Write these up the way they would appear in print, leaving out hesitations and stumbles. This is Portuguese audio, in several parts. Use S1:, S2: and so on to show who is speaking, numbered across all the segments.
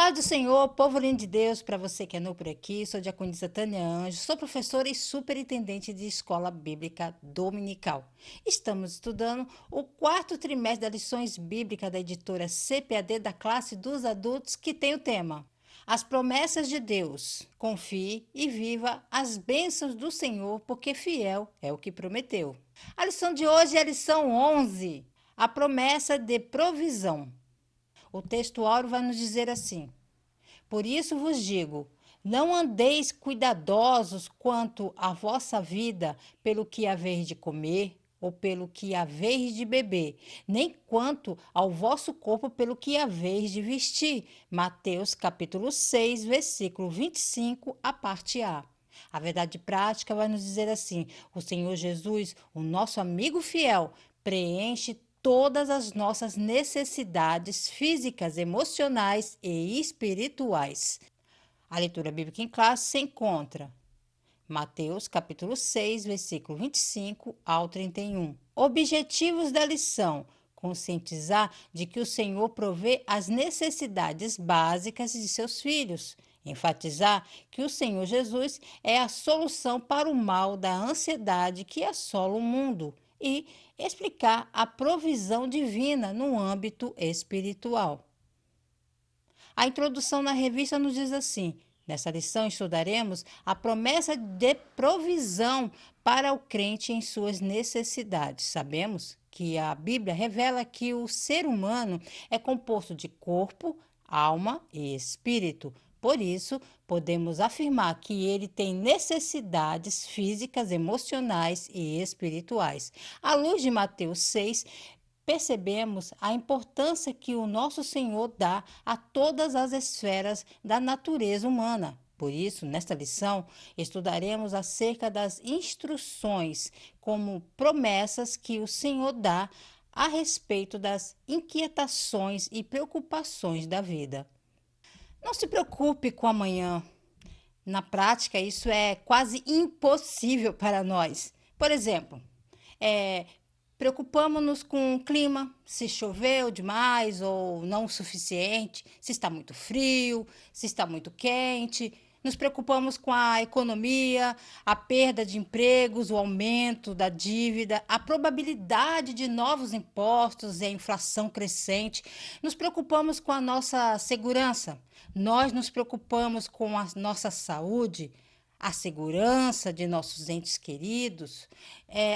S1: Paz do Senhor, povo lindo de Deus, para você que é novo por aqui, sou diaconisa Tânia Anjo, sou professora e superintendente de escola bíblica dominical. Estamos estudando o quarto trimestre das lições bíblicas da editora CPAD da classe dos adultos, que tem o tema As promessas de Deus. Confie e viva as bênçãos do Senhor, porque fiel é o que prometeu. A lição de hoje é a lição 11, a promessa de provisão. O texto áureo vai nos dizer assim: Por isso vos digo, não andeis cuidadosos quanto à vossa vida, pelo que haveis de comer ou pelo que haveis de beber, nem quanto ao vosso corpo pelo que haveis de vestir. Mateus capítulo 6, versículo 25, a parte A. A verdade prática vai nos dizer assim: o Senhor Jesus, o nosso amigo fiel, preenche todas as nossas necessidades físicas, emocionais e espirituais. A leitura bíblica em classe se encontra Mateus capítulo 6, versículo 25 ao 31. Objetivos da lição: conscientizar de que o Senhor provê as necessidades básicas de seus filhos. Enfatizar que o Senhor Jesus é a solução para o mal da ansiedade que assola o mundo. E explicar a provisão divina no âmbito espiritual. A introdução na revista nos diz assim: nessa lição estudaremos a promessa de provisão para o crente em suas necessidades. Sabemos que a Bíblia revela que o ser humano é composto de corpo, alma e espírito. Por isso, podemos afirmar que ele tem necessidades físicas, emocionais e espirituais. À luz de Mateus 6, percebemos a importância que o nosso Senhor dá a todas as esferas da natureza humana. Por isso, nesta lição, estudaremos acerca das instruções como promessas que o Senhor dá a respeito das inquietações e preocupações da vida. Não se preocupe com amanhã. Na prática, isso é quase impossível para nós. Por exemplo, é, preocupamos-nos com o clima, se choveu demais ou não o suficiente, se está muito frio, se está muito quente. Nos preocupamos com a economia, a perda de empregos, o aumento da dívida, a probabilidade de novos impostos e a inflação crescente. Nos preocupamos com a nossa segurança. Nós nos preocupamos com a nossa saúde, a segurança de nossos entes queridos,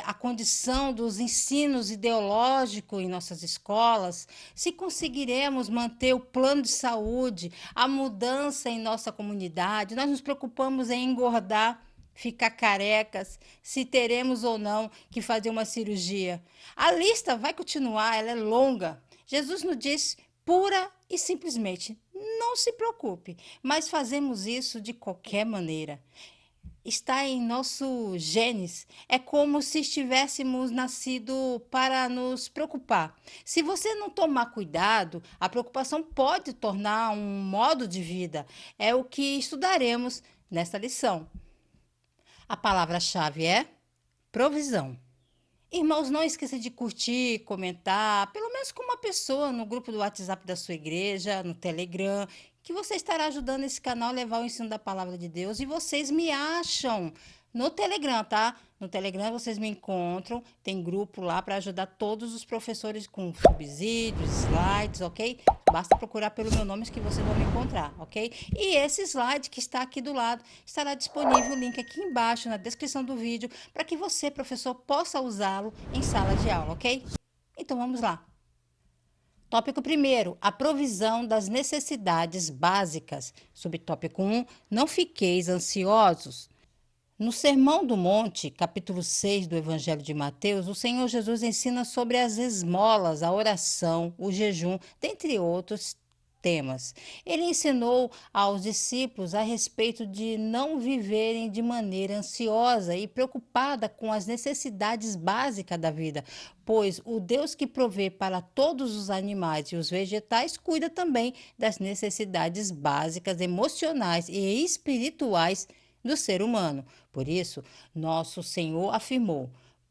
S1: a condição dos ensinos ideológicos em nossas escolas, se conseguiremos manter o plano de saúde, a mudança em nossa comunidade. Nós nos preocupamos em engordar, ficar carecas, se teremos ou não que fazer uma cirurgia. A lista vai continuar, ela é longa. Jesus nos diz pura e simplesmente: não se preocupe, mas fazemos isso de qualquer maneira. Está em nosso genes. É como se estivéssemos nascido para nos preocupar. Se você não tomar cuidado, a preocupação pode tornar um modo de vida. É o que estudaremos nesta lição. A palavra-chave é provisão. Irmãos, não esqueça de curtir, comentar, pelo menos com uma pessoa no grupo do WhatsApp da sua igreja, no Telegram, que você estará ajudando esse canal a levar o ensino da palavra de Deus. E vocês me acham no Telegram, tá? No Telegram vocês me encontram, tem grupo lá para ajudar todos os professores com subsídios, slides, ok? Basta procurar pelo meu nome que vocês vão me encontrar, ok? E esse slide que está aqui do lado estará disponível o link aqui embaixo na descrição do vídeo para que você, professor, possa usá-lo em sala de aula, ok? Então vamos lá. Tópico 1, a provisão das necessidades básicas. Subtópico 1, não fiqueis ansiosos. No Sermão do Monte, capítulo 6 do Evangelho de Mateus, o Senhor Jesus ensina sobre as esmolas, a oração, o jejum, dentre outros temas. Ele ensinou aos discípulos a respeito de não viverem de maneira ansiosa e preocupada com as necessidades básicas da vida, pois o Deus que provê para todos os animais e os vegetais cuida também das necessidades básicas emocionais e espirituais do ser humano. Por isso, nosso Senhor afirmou: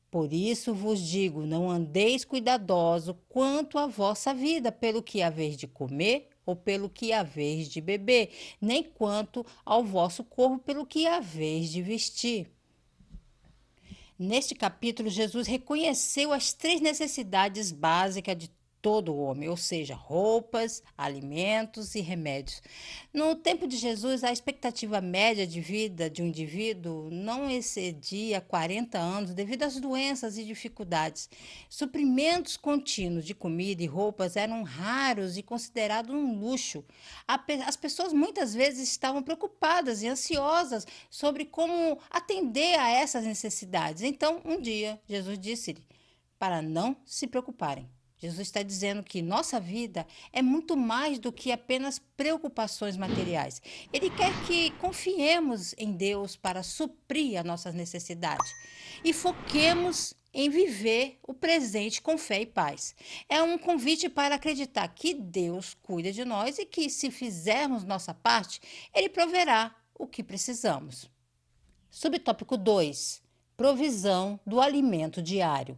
S1: Por isso vos digo, não andeis cuidadoso quanto à vossa vida, pelo que haveis de comer ou pelo que haveis de beber, nem quanto ao vosso corpo pelo que haveis de vestir. Neste capítulo, Jesus reconheceu as três necessidades básicas de todo homem, ou seja, roupas, alimentos e remédios. No tempo de Jesus, a expectativa média de vida de um indivíduo não excedia 40 anos devido às doenças e dificuldades. Suprimentos contínuos de comida e roupas eram raros e considerados um luxo. As pessoas muitas vezes estavam preocupadas e ansiosas sobre como atender a essas necessidades. Então, um dia, Jesus disse-lhe para não se preocuparem. Jesus está dizendo que nossa vida é muito mais do que apenas preocupações materiais. Ele quer que confiemos em Deus para suprir as nossas necessidades e foquemos em viver o presente com fé e paz. É um convite para acreditar que Deus cuida de nós e que, se fizermos nossa parte, Ele proverá o que precisamos. Subtópico 2: provisão do alimento diário.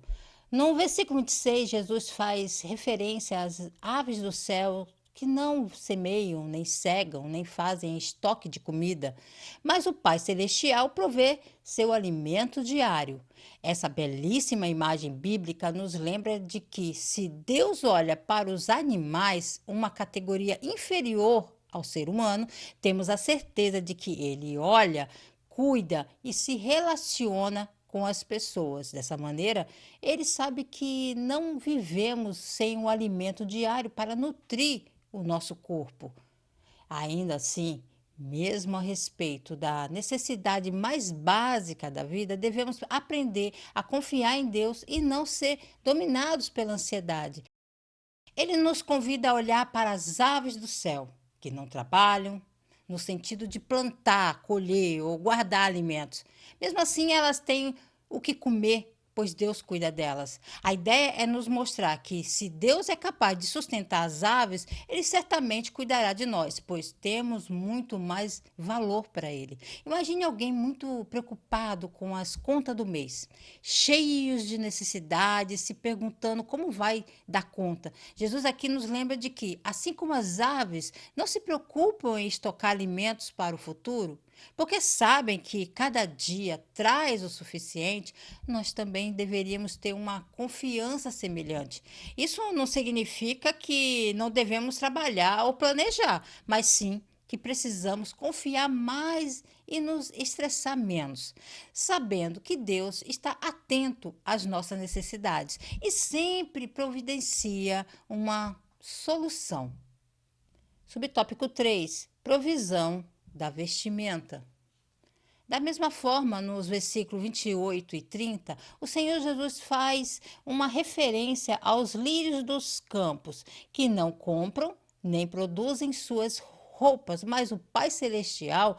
S1: No versículo 26, Jesus faz referência às aves do céu que não semeiam, nem cegam, nem fazem estoque de comida, mas o Pai Celestial provê seu alimento diário. Essa belíssima imagem bíblica nos lembra de que, se Deus olha para os animais, uma categoria inferior ao ser humano, temos a certeza de que Ele olha, cuida e se relaciona com as pessoas. Dessa maneira, ele sabe que não vivemos sem o alimento diário para nutrir o nosso corpo. Ainda assim, mesmo a respeito da necessidade mais básica da vida, devemos aprender a confiar em Deus e não ser dominados pela ansiedade. Ele nos convida a olhar para as aves do céu, que não trabalham, no sentido de plantar, colher ou guardar alimentos. Mesmo assim, elas têm o que comer, pois Deus cuida delas. A ideia é nos mostrar que, se Deus é capaz de sustentar as aves, Ele certamente cuidará de nós, pois temos muito mais valor para Ele. Imagine alguém muito preocupado com as contas do mês, cheios de necessidades, se perguntando como vai dar conta. Jesus aqui nos lembra de que, assim como as aves não se preocupam em estocar alimentos para o futuro, porque sabem que cada dia traz o suficiente, nós também deveríamos ter uma confiança semelhante. Isso não significa que não devemos trabalhar ou planejar, mas sim que precisamos confiar mais e nos estressar menos, sabendo que Deus está atento às nossas necessidades e sempre providencia uma solução. Subtópico 3: provisão da vestimenta. Da mesma forma, nos versículos 28 e 30, o Senhor Jesus faz uma referência aos lírios dos campos, que não compram nem produzem suas roupas, mas o Pai Celestial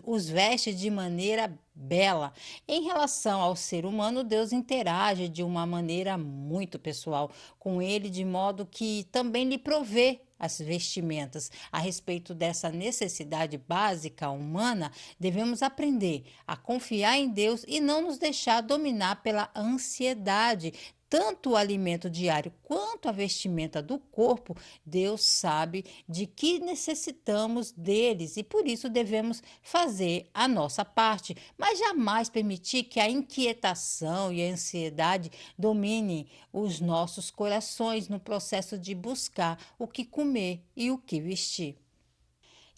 S1: os veste de maneira bela. Em relação ao ser humano, Deus interage de uma maneira muito pessoal com ele, de modo que também lhe provê as vestimentas. A respeito dessa necessidade básica humana, devemos aprender a confiar em Deus e não nos deixar dominar pela ansiedade. Tanto o alimento diário quanto a vestimenta do corpo, Deus sabe de que necessitamos deles e por isso devemos fazer a nossa parte, mas jamais permitir que a inquietação e a ansiedade dominem os nossos corações no processo de buscar o que comer e o que vestir.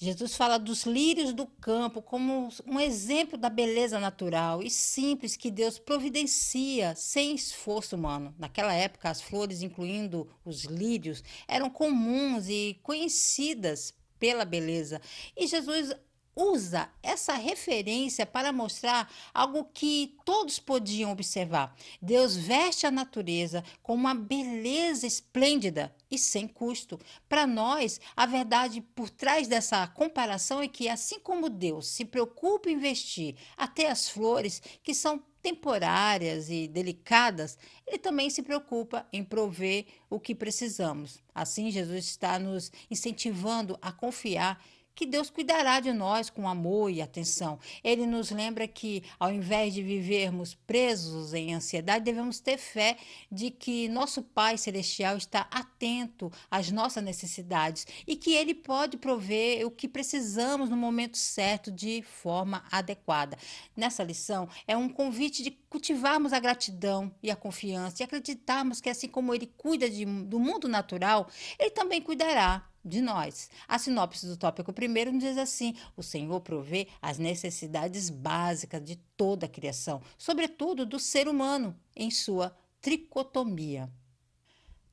S1: Jesus fala dos lírios do campo como um exemplo da beleza natural e simples que Deus providencia sem esforço humano. Naquela época, as flores, incluindo os lírios, eram comuns e conhecidas pela beleza. E Jesus usa essa referência para mostrar algo que todos podiam observar. Deus veste a natureza com uma beleza esplêndida e sem custo. Para nós, a verdade por trás dessa comparação é que, assim como Deus se preocupa em vestir até as flores, que são temporárias e delicadas, Ele também se preocupa em prover o que precisamos. Assim, Jesus está nos incentivando a confiar que Deus cuidará de nós com amor e atenção. Ele nos lembra que, ao invés de vivermos presos em ansiedade, devemos ter fé de que nosso Pai Celestial está atento às nossas necessidades e que Ele pode prover o que precisamos no momento certo de forma adequada. Nessa lição, é um convite de cultivarmos a gratidão e a confiança e acreditarmos que, assim como Ele cuida do mundo natural, Ele também cuidará de nós. A sinopse do tópico primeiro nos diz assim: o Senhor provê as necessidades básicas de toda a criação, sobretudo do ser humano, em sua tricotomia.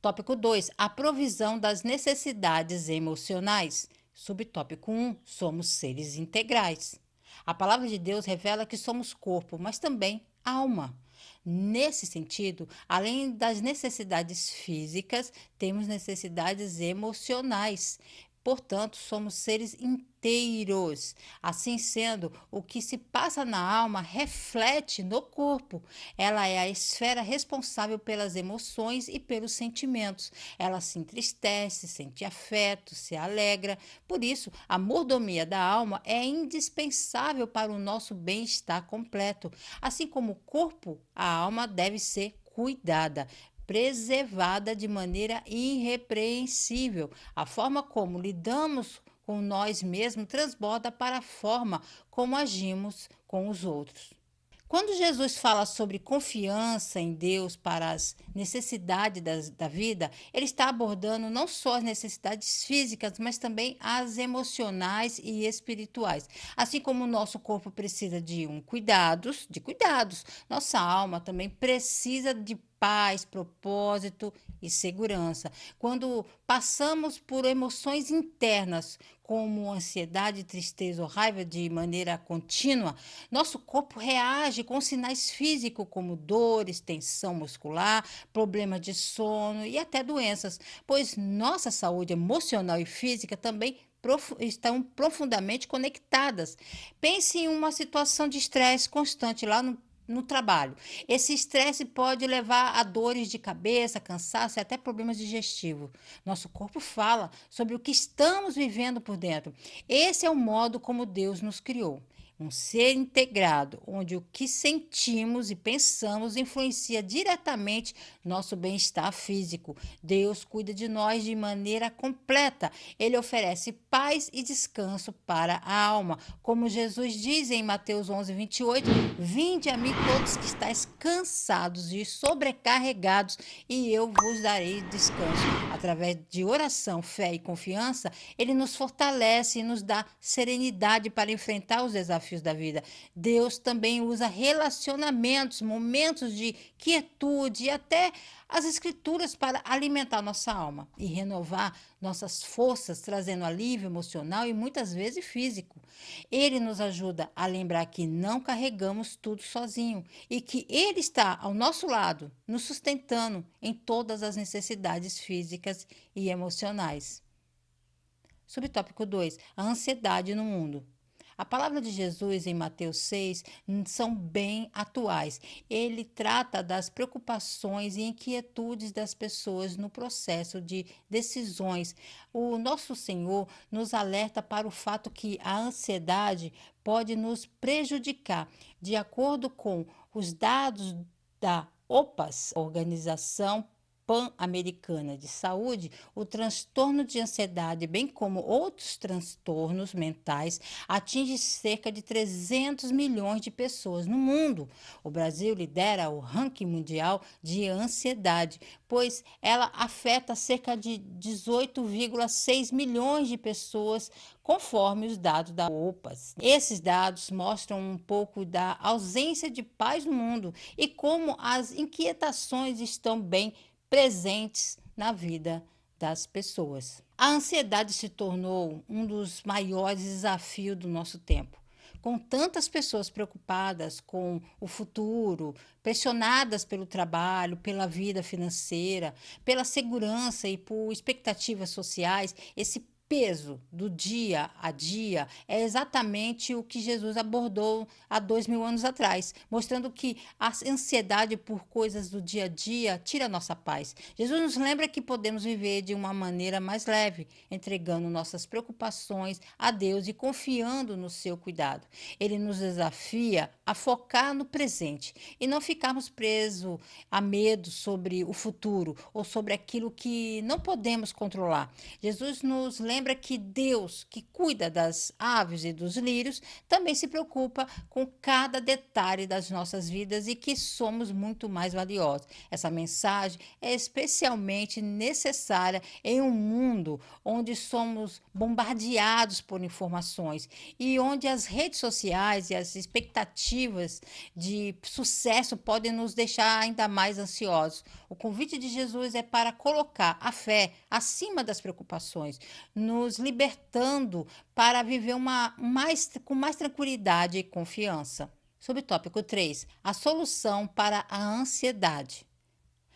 S1: Tópico 2: a provisão das necessidades emocionais. Subtópico 1: somos seres integrais. A palavra de Deus revela que somos corpo, mas também alma. Nesse sentido, além das necessidades físicas, temos necessidades emocionais. Portanto, somos seres inteiros. Assim sendo, o que se passa na alma reflete no corpo. Ela é a esfera responsável pelas emoções e pelos sentimentos. Ela se entristece, sente afeto, se alegra. Por isso, a mordomia da alma é indispensável para o nosso bem-estar completo. Assim como o corpo, a alma deve ser cuidada, preservada de maneira irrepreensível. A forma como lidamos com nós mesmos transborda para a forma como agimos com os outros. Quando Jesus fala sobre confiança em Deus para as necessidades da vida, ele está abordando não só as necessidades físicas, mas também as emocionais e espirituais. Assim como o nosso corpo precisa de cuidados, nossa alma também precisa de paz, propósito e segurança. Quando passamos por emoções internas, como ansiedade, tristeza ou raiva de maneira contínua, nosso corpo reage com sinais físicos como dores, tensão muscular, problemas de sono e até doenças, pois nossa saúde emocional e física também estão profundamente conectadas. Pense em uma situação de estresse constante lá no trabalho. Esse estresse pode levar a dores de cabeça, cansaço e até problemas digestivos. Nosso corpo fala sobre o que estamos vivendo por dentro. Esse é o modo como Deus nos criou. Um ser integrado, onde o que sentimos e pensamos influencia diretamente nosso bem-estar físico. Deus cuida de nós de maneira completa. Ele oferece paz e descanso para a alma. Como Jesus diz em Mateus 11:28, vinde a mim todos que estáis cansados e sobrecarregados, e eu vos darei descanso. Através de oração, fé e confiança, ele nos fortalece e nos dá serenidade para enfrentar os desafios da vida. Deus também usa relacionamentos, momentos de quietude e até as escrituras para alimentar nossa alma e renovar nossas forças, trazendo alívio emocional e muitas vezes físico. Ele nos ajuda a lembrar que não carregamos tudo sozinho e que Ele está ao nosso lado, nos sustentando em todas as necessidades físicas e emocionais. Subtópico 2: a ansiedade no mundo. A palavra de Jesus em Mateus 6 são bem atuais. Ele trata das preocupações e inquietudes das pessoas no processo de decisões. O nosso Senhor nos alerta para o fato que a ansiedade pode nos prejudicar. De acordo com os dados da OPAS, Organização Pan-Americana de Saúde, o transtorno de ansiedade, bem como outros transtornos mentais, atinge cerca de 300 milhões de pessoas no mundo. O Brasil lidera o ranking mundial de ansiedade, pois ela afeta cerca de 18,6 milhões de pessoas, conforme os dados da OPAS. Esses dados mostram um pouco da ausência de paz no mundo e como as inquietações estão bem presentes na vida das pessoas. A ansiedade se tornou um dos maiores desafios do nosso tempo. Com tantas pessoas preocupadas com o futuro, pressionadas pelo trabalho, pela vida financeira, pela segurança e por expectativas sociais, esse peso do dia a dia é exatamente o que Jesus abordou há 2000 anos atrás, mostrando que a ansiedade por coisas do dia a dia tira a nossa paz. Jesus nos lembra que podemos viver de uma maneira mais leve, entregando nossas preocupações a Deus e confiando no seu cuidado. Ele nos desafia a focar no presente e não ficarmos presos a medo sobre o futuro ou sobre aquilo que não podemos controlar. Jesus nos lembra que Deus, que cuida das aves e dos lírios, também se preocupa com cada detalhe das nossas vidas e que somos muito mais valiosos. Essa mensagem é especialmente necessária em um mundo onde somos bombardeados por informações e onde as redes sociais e as expectativas de sucesso podem nos deixar ainda mais ansiosos. O convite de Jesus é para colocar a fé acima das preocupações, nos libertando para viver com mais tranquilidade e confiança. Sobre o tópico 3, a solução para a ansiedade.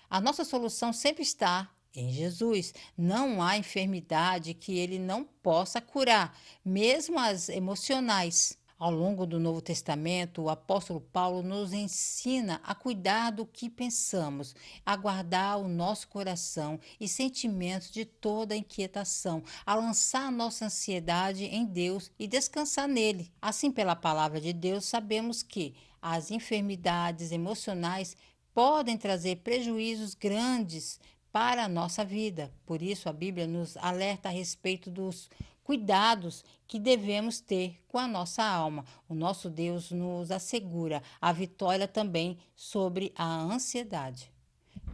S1: A nossa solução sempre está em Jesus. Não há enfermidade que ele não possa curar, mesmo as emocionais. Ao longo do Novo Testamento, o apóstolo Paulo nos ensina a cuidar do que pensamos, a guardar o nosso coração e sentimentos de toda inquietação, a lançar nossa ansiedade em Deus e descansar nele. Assim, pela palavra de Deus, sabemos que as enfermidades emocionais podem trazer prejuízos grandes para a nossa vida. Por isso, a Bíblia nos alerta a respeito dos cuidados que devemos ter com a nossa alma. O nosso Deus nos assegura a vitória também sobre a ansiedade.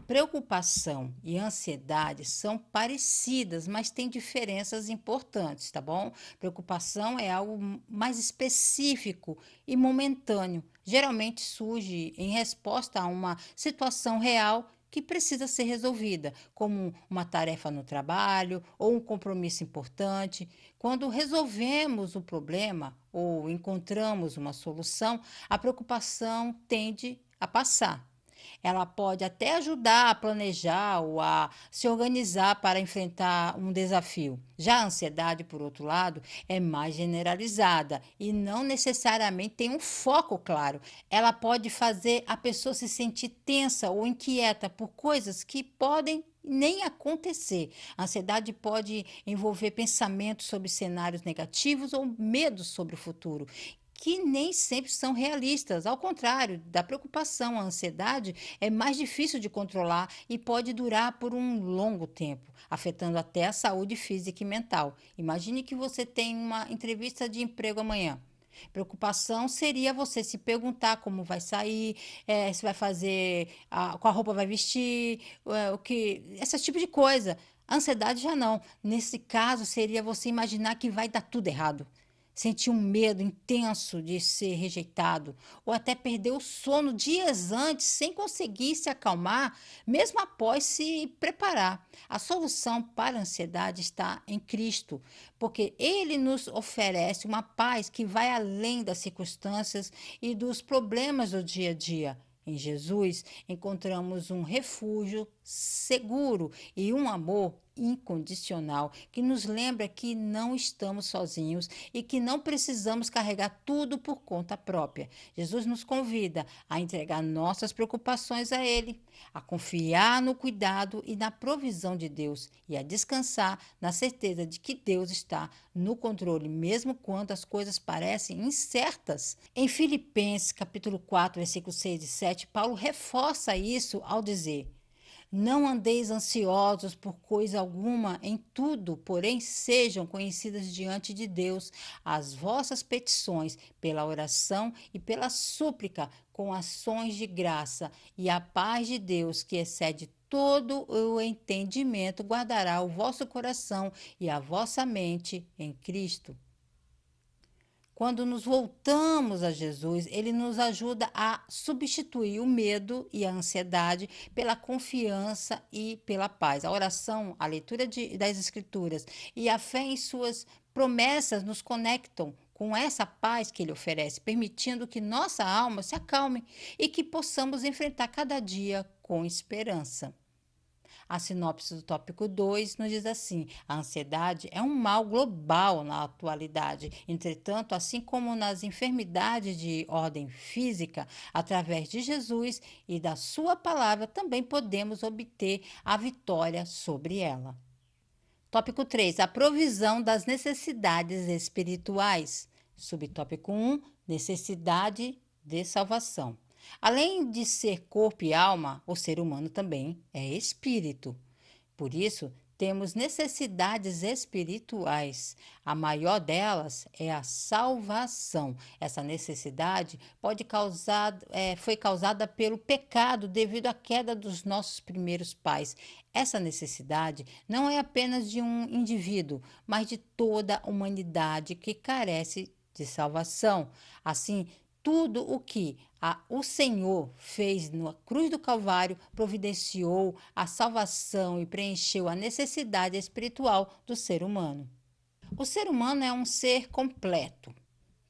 S1: Preocupação e ansiedade são parecidas, mas têm diferenças importantes, tá bom? Preocupação é algo mais específico e momentâneo. Geralmente surge em resposta a uma situação real que precisa ser resolvida, como uma tarefa no trabalho ou um compromisso importante. Quando resolvemos o problema ou encontramos uma solução, a preocupação tende a passar. Ela pode até ajudar a planejar ou a se organizar para enfrentar um desafio. Já a ansiedade, por outro lado, é mais generalizada e não necessariamente tem um foco claro. Ela pode fazer a pessoa se sentir tensa ou inquieta por coisas que podem nem acontecer. A ansiedade pode envolver pensamentos sobre cenários negativos ou medos sobre o futuro, que nem sempre são realistas. Ao contrário da preocupação, a ansiedade é mais difícil de controlar e pode durar por um longo tempo, afetando até a saúde física e mental. Imagine que você tem uma entrevista de emprego amanhã. Preocupação seria você se perguntar como vai sair, se vai fazer, qual roupa vai vestir, esse tipo de coisa. A ansiedade já não. Nesse caso, seria você imaginar que vai dar tudo errado. Sentir um medo intenso de ser rejeitado, ou até perder o sono dias antes sem conseguir se acalmar, mesmo após se preparar. A solução para a ansiedade está em Cristo, porque Ele nos oferece uma paz que vai além das circunstâncias e dos problemas do dia a dia. Em Jesus, encontramos um refúgio seguro e um amor incondicional que nos lembra que não estamos sozinhos e que não precisamos carregar tudo por conta própria. Jesus nos convida a entregar nossas preocupações a Ele, a confiar no cuidado e na provisão de Deus e a descansar na certeza de que Deus está no controle, mesmo quando as coisas parecem incertas. Em Filipenses, capítulo 4, versículos 6 e 7, Paulo reforça isso ao dizer: não andeis ansiosos por coisa alguma, em tudo, porém, sejam conhecidas diante de Deus as vossas petições, pela oração e pela súplica, com ações de graça, e a paz de Deus, que excede todo o entendimento, guardará o vosso coração e a vossa mente em Cristo. Quando nos voltamos a Jesus, ele nos ajuda a substituir o medo e a ansiedade pela confiança e pela paz. A oração, a leitura das Escrituras e a fé em suas promessas nos conectam com essa paz que ele oferece, permitindo que nossa alma se acalme e que possamos enfrentar cada dia com esperança. A sinopse do tópico 2 nos diz assim: a ansiedade é um mal global na atualidade. Entretanto, assim como nas enfermidades de ordem física, através de Jesus e da sua palavra, também podemos obter a vitória sobre ela. Tópico 3: a provisão das necessidades espirituais. Subtópico 1: necessidade de salvação. Além de ser corpo e alma, o ser humano também é espírito. Por isso, temos necessidades espirituais. A maior delas é a salvação. Essa necessidade foi causada pelo pecado devido à queda dos nossos primeiros pais. Essa necessidade não é apenas de um indivíduo, mas de toda a humanidade que carece de salvação. Assim, tudo o que o Senhor fez na cruz do Calvário providenciou a salvação e preencheu a necessidade espiritual do ser humano. O ser humano é um ser completo,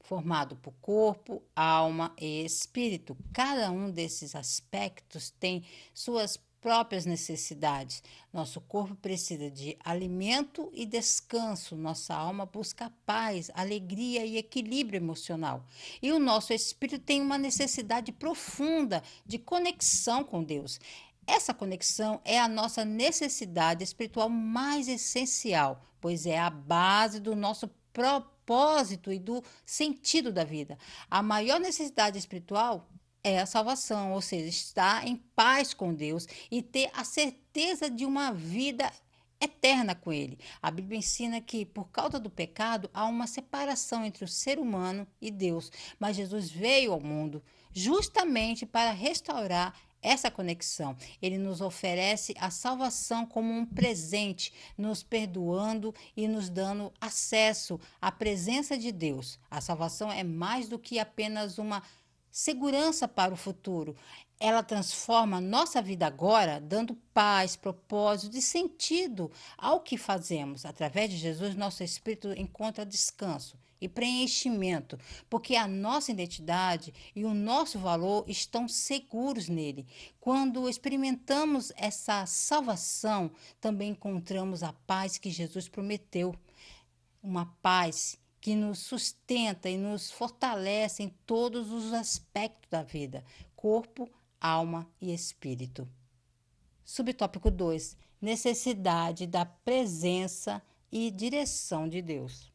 S1: formado por corpo, alma e espírito. Cada um desses aspectos tem suas próprias necessidades. Nosso corpo precisa de alimento e descanso, nossa alma busca paz, alegria e equilíbrio emocional. E o nosso espírito tem uma necessidade profunda de conexão com Deus. Essa conexão é a nossa necessidade espiritual mais essencial, pois é a base do nosso propósito e do sentido da vida. A maior necessidade espiritual é a salvação, ou seja, estar em paz com Deus e ter a certeza de uma vida eterna com Ele. A Bíblia ensina que, por causa do pecado, há uma separação entre o ser humano e Deus, mas Jesus veio ao mundo justamente para restaurar essa conexão. Ele nos oferece a salvação como um presente, nos perdoando e nos dando acesso à presença de Deus. A salvação é mais do que apenas uma segurança para o futuro. Ela transforma nossa vida agora, dando paz, propósito e sentido ao que fazemos. Através de Jesus, nosso espírito encontra descanso e preenchimento, porque a nossa identidade e o nosso valor estão seguros nele. Quando experimentamos essa salvação, também encontramos a paz que Jesus prometeu, uma paz que nos sustenta e nos fortalece em todos os aspectos da vida, corpo, alma e espírito. Subtópico 2: necessidade da presença e direção de Deus.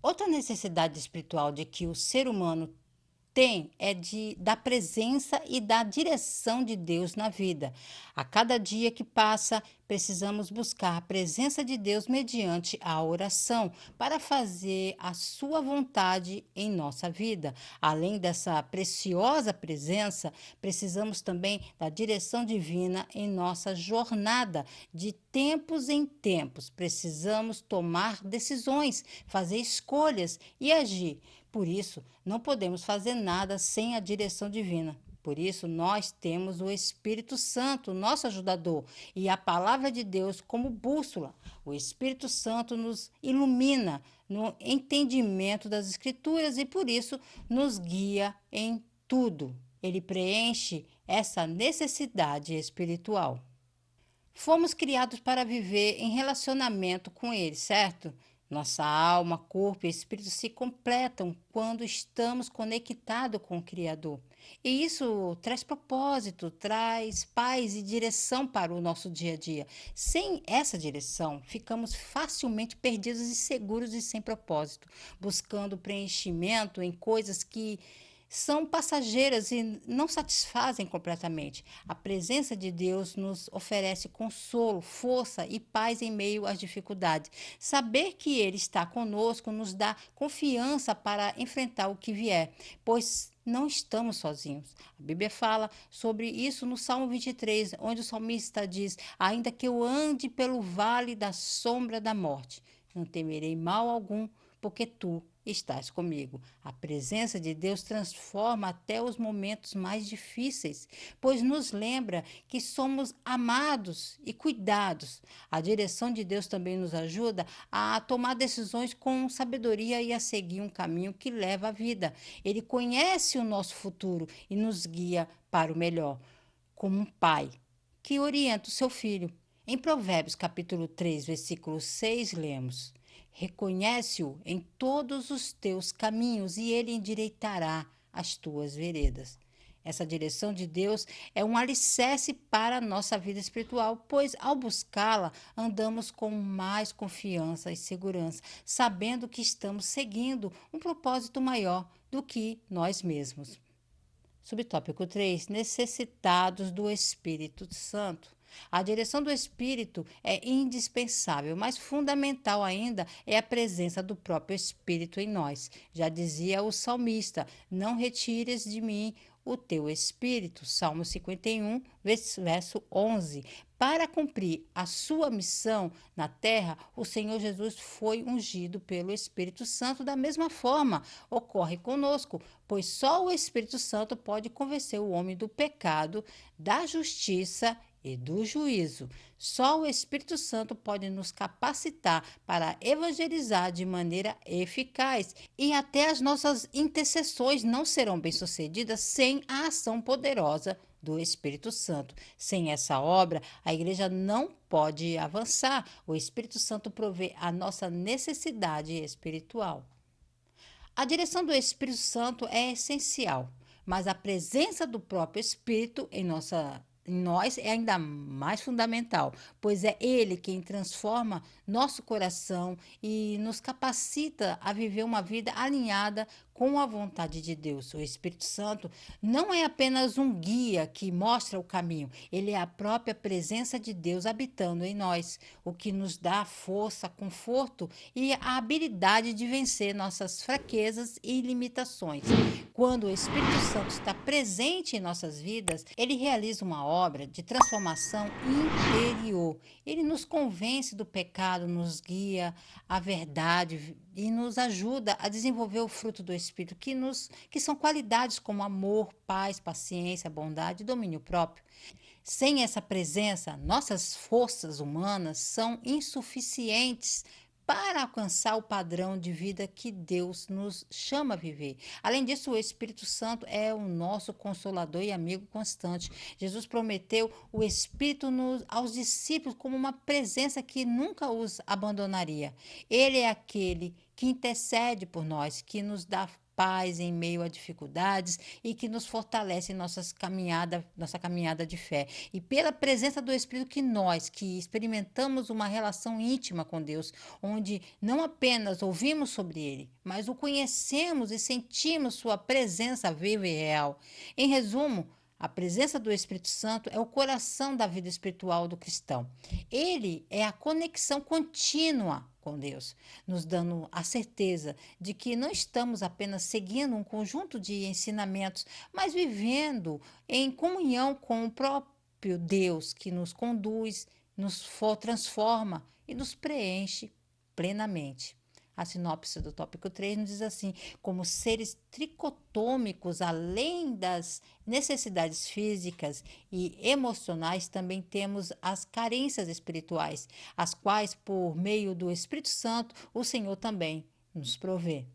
S1: Outra necessidade espiritual de que o ser humano tem é da presença e da direção de Deus na vida. A cada dia que passa, precisamos buscar a presença de Deus mediante a oração para fazer a sua vontade em nossa vida. Além dessa preciosa presença, precisamos também da direção divina em nossa jornada. De tempos em tempos, precisamos tomar decisões, fazer escolhas e agir. Por isso, não podemos fazer nada sem a direção divina. Por isso, nós temos o Espírito Santo, nosso ajudador, e a palavra de Deus como bússola. O Espírito Santo nos ilumina no entendimento das Escrituras e, por isso, nos guia em tudo. Ele preenche essa necessidade espiritual. Fomos criados para viver em relacionamento com Ele, certo? Nossa alma, corpo e espírito se completam quando estamos conectados com o Criador. E isso traz propósito, traz paz e direção para o nosso dia a dia. Sem essa direção, ficamos facilmente perdidos e seguros e sem propósito, buscando preenchimento em coisas que são passageiras e não satisfazem completamente. A presença de Deus nos oferece consolo, força e paz em meio às dificuldades. Saber que Ele está conosco nos dá confiança para enfrentar o que vier, pois não estamos sozinhos. A Bíblia fala sobre isso no Salmo 23, onde o salmista diz: ainda que eu ande pelo vale da sombra da morte, não temerei mal algum, porque tu estás comigo. A presença de Deus transforma até os momentos mais difíceis, pois nos lembra que somos amados e cuidados. A direção de Deus também nos ajuda a tomar decisões com sabedoria e a seguir um caminho que leva à vida. Ele conhece o nosso futuro e nos guia para o melhor, como um pai que orienta o seu filho. Em Provérbios capítulo 3, versículo 6, lemos: Reconhece-o em todos os teus caminhos e ele endireitará as tuas veredas. Essa direção de Deus é um alicerce para a nossa vida espiritual, pois ao buscá-la, andamos com mais confiança e segurança, sabendo que estamos seguindo um propósito maior do que nós mesmos. Subtópico 3: Necessitados do Espírito Santo. A direção do Espírito é indispensável, mas fundamental ainda é a presença do próprio Espírito em nós. Já dizia o salmista: Não retires de mim o teu Espírito. Salmo 51, verso 11. Para cumprir a sua missão na terra, o Senhor Jesus foi ungido pelo Espírito Santo. Da mesma forma, ocorre conosco, pois só o Espírito Santo pode convencer o homem do pecado, da justiça e do juízo. Só o Espírito Santo pode nos capacitar para evangelizar de maneira eficaz, e até as nossas intercessões não serão bem-sucedidas sem a ação poderosa do Espírito Santo. Sem essa obra, a igreja não pode avançar. O Espírito Santo provê a nossa necessidade espiritual. A direção do Espírito Santo é essencial, mas a presença do próprio Espírito em nós é ainda mais fundamental, pois é Ele quem transforma nosso coração e nos capacita a viver uma vida alinhada com a vontade de Deus. O Espírito Santo não é apenas um guia que mostra o caminho, ele é a própria presença de Deus habitando em nós, o que nos dá força, conforto e a habilidade de vencer nossas fraquezas e limitações. Quando o Espírito Santo está presente em nossas vidas, ele realiza uma obra de transformação interior. Ele nos convence do pecado, nos guia à verdade e nos ajuda a desenvolver o fruto do Espírito, que são qualidades como amor, paz, paciência, bondade e domínio próprio. Sem essa presença, nossas forças humanas são insuficientes para alcançar o padrão de vida que Deus nos chama a viver. Além disso, o Espírito Santo é o nosso consolador e amigo constante. Jesus prometeu o Espírito aos discípulos como uma presença que nunca os abandonaria. Ele é aquele que intercede por nós, que nos dá paz em meio a dificuldades e que nos fortalece em nossa caminhada de fé. E pela presença do Espírito que nós, que experimentamos uma relação íntima com Deus, onde não apenas ouvimos sobre Ele, mas o conhecemos e sentimos Sua presença viva e real. Em resumo, a presença do Espírito Santo é o coração da vida espiritual do cristão. Ele é a conexão contínua com Deus, nos dando a certeza de que não estamos apenas seguindo um conjunto de ensinamentos, mas vivendo em comunhão com o próprio Deus que nos conduz, transforma e nos preenche plenamente. A sinopse do tópico 3 nos diz assim: como seres tricotômicos, além das necessidades físicas e emocionais, também temos as carências espirituais, as quais, por meio do Espírito Santo, o Senhor também nos provê.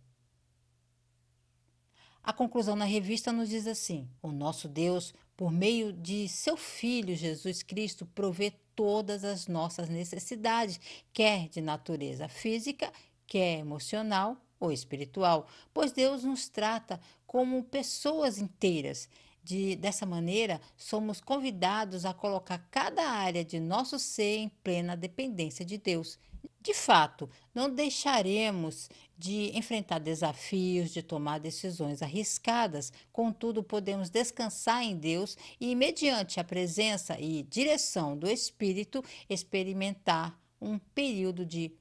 S1: A conclusão na revista nos diz assim: o nosso Deus, por meio de seu Filho Jesus Cristo, provê todas as nossas necessidades, quer de natureza física, quer emocional ou espiritual, pois Deus nos trata como pessoas inteiras. Dessa maneira, somos convidados a colocar cada área de nosso ser em plena dependência de Deus. De fato, não deixaremos de enfrentar desafios, de tomar decisões arriscadas, contudo, podemos descansar em Deus e, mediante a presença e direção do Espírito, experimentar um período de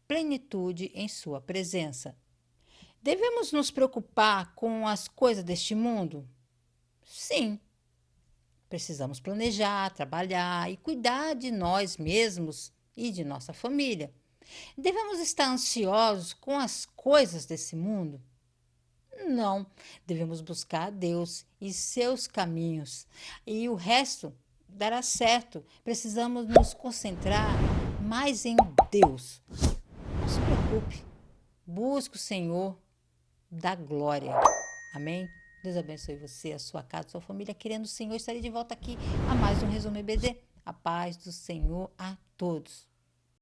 S1: plenitude em Sua presença. Devemos nos preocupar com as coisas deste mundo? Sim. Precisamos planejar, trabalhar e cuidar de nós mesmos e de nossa família. Devemos estar ansiosos com as coisas desse mundo? Não. Devemos buscar a Deus e seus caminhos, e o resto dará certo. Precisamos nos concentrar mais em Deus. Não se preocupe. Busque o Senhor da glória. Amém? Deus abençoe você, a sua casa, a sua família. Querendo o Senhor, estarei de volta aqui a mais um Resumo EBD. A paz do Senhor a todos.